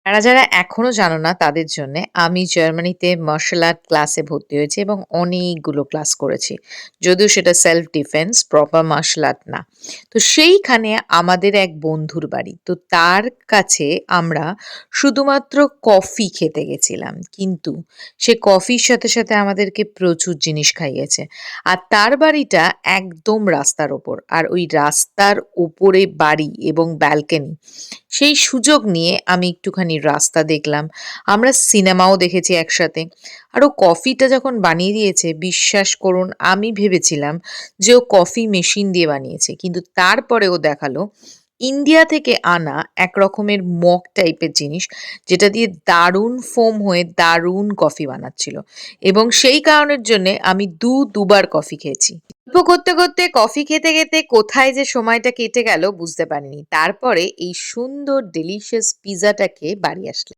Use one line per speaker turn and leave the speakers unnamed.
যারা এখনো জানো না তাদের জন্যে আমি জার্মানিতে মার্শাল আর্ট ক্লাসে ভর্তি হয়েছি এবং অনেকগুলো ক্লাস করেছি। যদিও সেটা self defence, proper martial art না। তো সেইখানে আমাদের এক বন্ধুর বাড়ি। তো তার কাছে আমরা শুধুমাত্র কফি খেতে গেছিলাম। কিন্তু সে কফির সাথে আমাদেরকে প্রচুর জিনিস খাইয়েছে। আর তার বাড়িটা একদম রাস্তার ওপর। আর ওই রাস্তার ওপরে বাড়ি এবং ব্যালকনি। সেই সুযোগ নিয়ে আমি একটুখানি রাস্তা দেখলাম। আমরা সিনেমাও দেখেছি একসাথে। আর ও কফিটা যখন বানিয়ে দিয়েছে, বিশ্বাস করুন আমি ভেবেছিলাম যে ও কফি মেশিন দিয়ে বানিয়েছে। কিন্তু তারপরে ও দেখালো ইন্ডিয়া থেকে আনা এক রকমের মগ টাইপের জিনিস, যেটা দিয়ে দারুণ ফোম হয়ে দারুণ কফি বানাচ্ছিল। এবং সেই কারণের জন্যে আমি দুবার কফি খেয়েছি। গল্প করতে কফি খেতে কোথায় যে সময়টা কেটে গেল বুঝতে পারিনি। তারপরে এই সুন্দর ডেলিশিয়াস পিৎজাটা খেয়ে বাড়ি আসলাম।